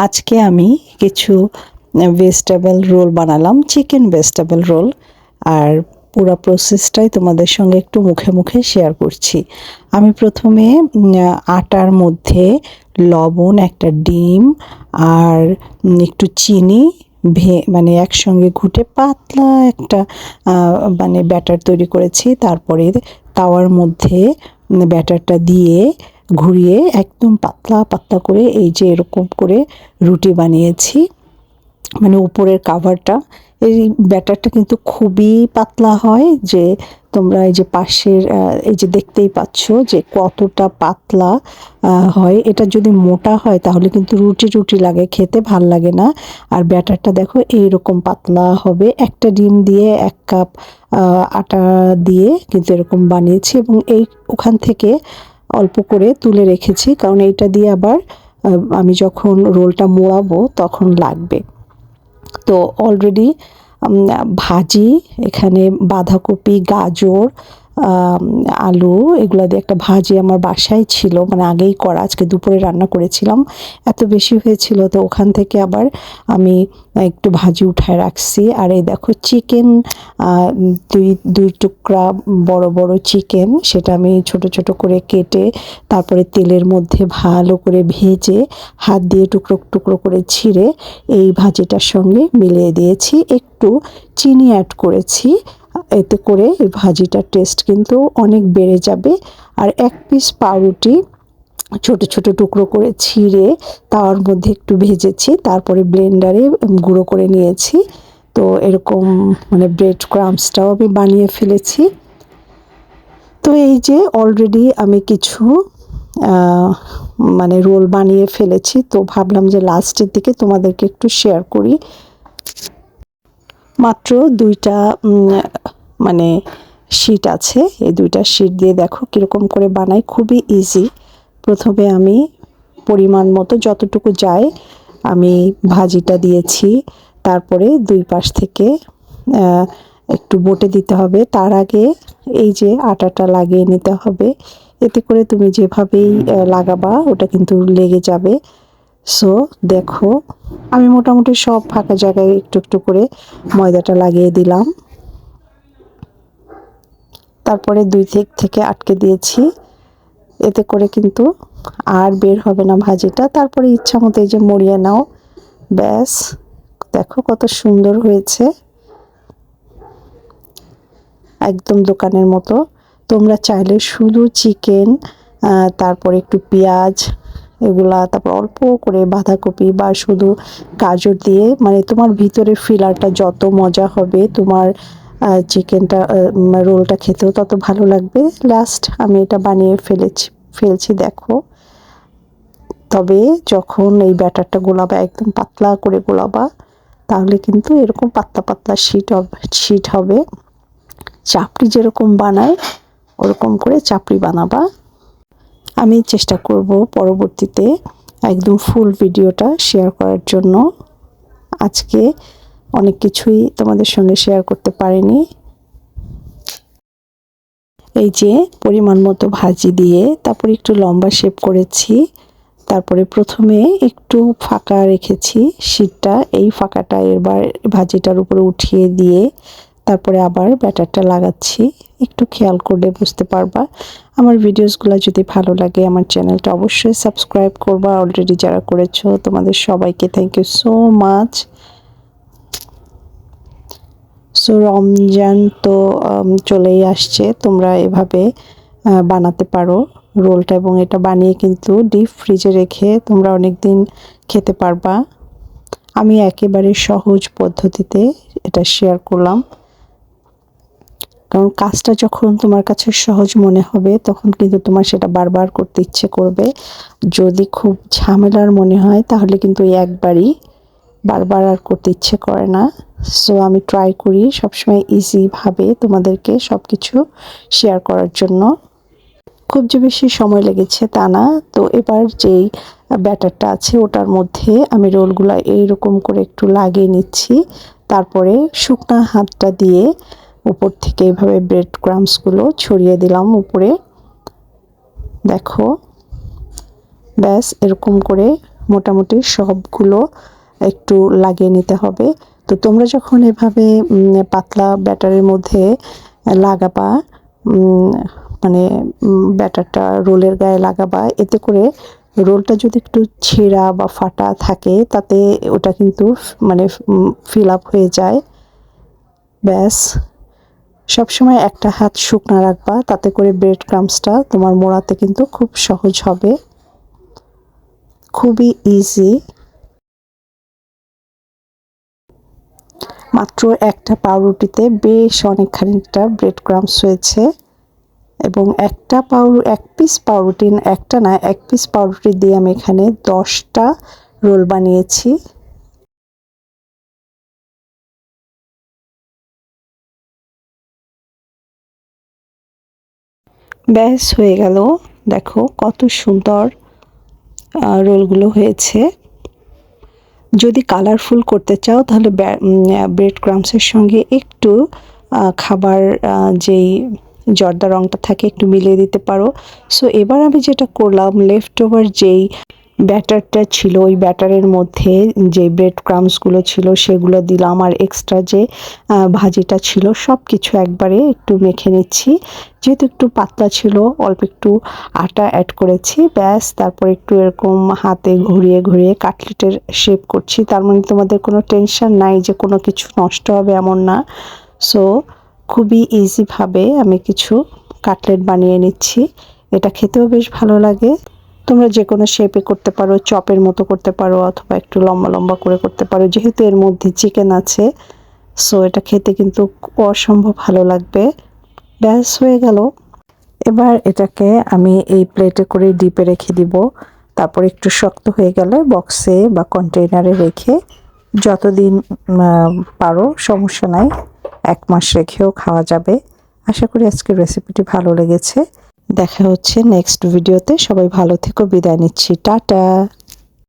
আজকে আমি কিছু ভেজিটেবল রোল বানালাম, চিকেন ভেজিটেবল রোল। আর পুরো প্রসেসটাই তোমাদের সঙ্গে একটু মুখে মুখে শেয়ার করছি। আমি প্রথমে আটার মধ্যে লবণ, একটা ডিম আর একটু চিনি মানে একসঙ্গে ঘুটে পাতলা একটা মানে ব্যাটার তৈরি করেছি। তারপরে তাওয়ার মধ্যে ব্যাটারটা দিয়ে ঘুরিয়ে একদম পাতলা পাতলা করে এই যে এরকম করে রুটি বানিয়েছি। মানে উপরের কাভারটা, এই ব্যাটারটা কিন্তু খুবই পাতলা হয়, যে তোমরা এই যে পাশের এই যে দেখতেই পাচ্ছ যে কতটা পাতলা হয়। এটা যদি মোটা হয় তাহলে কিন্তু রুটি রুটি লাগে, খেতে ভাল লাগে না। আর ব্যাটারটা দেখো এইরকম পাতলা হবে। একটা ডিম দিয়ে 1 কাপ আটা দিয়ে কিন্তু এরকম বানিয়েছি, এবং এই ওখান থেকে অল্প করে তুলে রেখেছি, কারণ এইটা দিয়ে আবার আমি যখন রোলটা মোড়াবো তখন লাগবে। তো অলরেডি ভাজি, এখানে বাঁধাকপি, গাজর, আলু, এগুলো দিয়ে একটা ভাজি আমার বাসায় ছিল, মানে আগেই করা, আজকে দুপুরে রান্না করেছিলাম। এত বেশি হয়েছিল তো ওখান থেকে আবার আমি একটু ভাজি উঠায় রাখছি। আর এই দেখো চিকেন, দুই টুকরা বড় বড় চিকেন, সেটা আমি ছোট ছোট করে কেটে তারপরে তেলের মধ্যে ভালো করে ভেজে হাত দিয়ে টুকরো টুকরো করে ছিঁড়ে এই ভাজিটার সঙ্গে মিলিয়ে দিয়েছি। একটু চিনি অ্যাড করেছি, এতে করে এই ভাজিটার টেস্ট কিন্তু অনেক বেড়ে যাবে। আর 1 পিস পাউরুটি ছোট ছোট টুকরো করে ছিঁড়ে তাওয়ার মধ্যে একটু ভেজেছি, তারপরে ব্লেন্ডারে গুঁড়ো করে নিয়েছি। তো এরকম মানে ব্রেড ক্রাম্বসটাও আমি বানিয়ে ফেলেছি। তো এই যে অলরেডি আমি কিছু মানে রোল বানিয়ে ফেলেছি, তো ভাবলাম যে লাস্টের দিকে তোমাদেরকে একটু শেয়ার করি। মাত্র 2টা মানে শিট আছে, এই 2টা শিট দিয়ে দেখো কীরকম করে বানাই, খুবই ইজি। প্রথমে আমি পরিমাণ মতো যতটুকু যায় আমি ভাজিটা দিয়েছি, তারপরে 2 পাশ থেকে একটু বটে দিতে হবে। তার আগে এই যে আটাটা লাগিয়ে নিতে হবে, এতে করে তুমি যেভাবেই লাগাবা ওটা কিন্তু লেগে যাবে। সো দেখো আমি মোটামুটি সব ফাঁকা জায়গায় একটু একটু করে ময়দাটা লাগিয়ে দিলাম, তারপরে 2 দিক থেকে আটকে দিয়েছি, এতে করে কিন্তু আর বের হবে না ভাজিটা। তারপরে ইচ্ছা মতো এই যে মরিয়ে নাও, ব্যাস। দেখো কত সুন্দর হয়েছে, একদম দোকানের মতো। তোমরা চাইলে শুধু চিকেন, তারপরে একটু পেঁয়াজ, এগুলা, তারপর অল্প করে বাঁধাকপি বা শুধু গাজর দিয়ে, মানে তোমার ভিতরে ফিলারটা যত মজা হবে, তোমার চিকেনটা রোলটা খেতেও তত ভালো লাগবে। লাস্ট আমি এটা বানিয়ে ফেলছি দেখো। তবে যখন এই ব্যাটারটা গোলাবা, একদম পাতলা করে গোলাবা, তাহলে কিন্তু এরকম পাতলা পাতলা শিট হবে। চাপড়ি যেরকম বানায় ওরকম করে চাপড়ি বানাবা। আমি চেষ্টা করব পরবর্তীতে একদম ফুল ভিডিওটা শেয়ার করার জন্য। আজকে অনেক কিছুই তোমাদের সঙ্গে শেয়ার করতে পারিনি। এই যে পরিমাণ মতো ভাজি দিয়ে তারপরে একটু লম্বা শেপ করেছি, তারপরে প্রথমে একটু ফাঁকা রেখেছি শিটটা, এই ফাঁকাটা এবার ভাজিটার উপরে উঠিয়ে দিয়ে তারপরে আবার ব্যাটারটা লাগাচ্ছি। একটু খেয়াল করলে বুঝতে পারবা। আমার ভিডিওসগুলো যদি ভালো লাগে আমার চ্যানেলটা অবশ্যই সাবস্ক্রাইব করবা, অলরেডি যারা করেছো তোমাদের সবাইকে thank you so much. So Ramzan তো চলেই আসছে, তোমরা এভাবে বানাতে পারো রোলটা, এবং এটা বানিয়ে কিন্তু ডিপ ফ্রিজে রেখে তোমরা অনেক দিন খেতে পারবা। আমি একেবারে সহজ পদ্ধতিতে এটা শেয়ার করলাম, কারণ কাজটা যখন তোমার কাছে সহজ মনে হবে তখন কিন্তু তোমার সেটা বারবার করতে ইচ্ছে করবে। যদি খুব ঝামেলার মনে হয় তাহলে কিন্তু একবারই, বারবার আর করতে ইচ্ছে করে না। সো আমি ট্রাই করি সবসময় ইজিভাবে তোমাদেরকে সব কিছু শেয়ার করার জন্য। খুব যে বেশি সময় লেগেছে তা না। তো এবার যেই ব্যাটারটা আছে ওটার মধ্যে আমি রোলগুলো এইরকম করে একটু লাগিয়ে নিচ্ছি, তারপরে শুকনা হাতটা দিয়ে উপর থেকে এভাবে ব্রেড ক্রাম্বসগুলো ছড়িয়ে দিলাম উপরে। দেখো ব্যাস এরকম করে মোটামুটি সবগুলো একটু লাগিয়ে নিতে হবে। তো তোমরা যখন এভাবে পাতলা ব্যাটারের মধ্যে লাগাবা, মানে ব্যাটারটা রোলের গায়ে লাগাবা, এতে করে রোলটা যদি একটু ছেঁড়া বা ফাটা থাকে তাতে ওটা কিন্তু মানে ফিল আপ হয়ে যায়। ব্যাস, সবসময় একটা হাত শুকনা রাখবা, তাতে করে ব্রেড ক্রাম্বসটা তোমার মোড়াতে কিন্তু খুব সহজ হবে, খুবই ইজি। মাত্র একটা পাউরুটিতে বেশ অনেকখানিকটা ব্রেড ক্রাম্বস হয়েছে, এবং এক পিস পাউরুটি, একটা না, এক পিস পাউরুটি দিয়ে আমি এখানে 10টা রোল বানিয়েছি। ব্যাস হয়ে গেল, দেখো কত সুন্দর রোলগুলো হয়েছে। যদি কালারফুল করতে চাও তাহলে ব্রেড ক্রাম্বসের সঙ্গে একটু খাবার যেই জর্দা রঙটা থাকে একটু মিলিয়ে দিতে পারো। সো এবার আমি যেটা করলাম, লেফট ওভার যেই ব্যাটারটা ছিল ওই ব্যাটারের মধ্যে যে ব্রেড ক্রাম্বসগুলো ছিল সেগুলো দিলাম, আর এক্সট্রা যে ভাজিটা ছিল সব কিছু একবারে একটু মেখে নিচ্ছি। যেহেতু একটু পাতলা ছিল অল্প একটু আটা অ্যাড করেছি, ব্যাস। তারপর একটু এরকম হাতে ঘুরিয়ে ঘুরিয়ে কাটলেটের শেপ করছি। তার মানে তোমাদের কোনো টেনশন নাই যে কোনো কিছু নষ্ট হবে, এমন না। সো খুবই ইজিভাবে আমি কিছু কাটলেট বানিয়ে নিচ্ছি। এটা খেতেও বেশ ভালো লাগে। তোমরা যে কোনো শেপে করতে পারো, চপের মতো করতে পারো অথবা একটু লম্বা লম্বা করে করতে পারো, যেহেতু এর মধ্যে চিকেন আছে। সো এটা খেতে কিন্তু অসম্ভব ভালো লাগবে। ব্যাস হয়ে গেল। এবার এটাকে আমি এই প্লেটে করে ডিপে রেখে দিব। তারপর একটু শক্ত হয়ে গেলে বক্সে বা কন্টেইনারে রেখে যতদিন পারো সমস্যা নাই, 1 মাস রেখেও খাওয়া যাবে। আশা করি আজকের রেসিপিটি ভালো লেগেছে। দেখা হচ্ছে নেক্সট ভিডিওতে। সবাই ভালো থেকো, বিদায় নিচ্ছি, টাটা।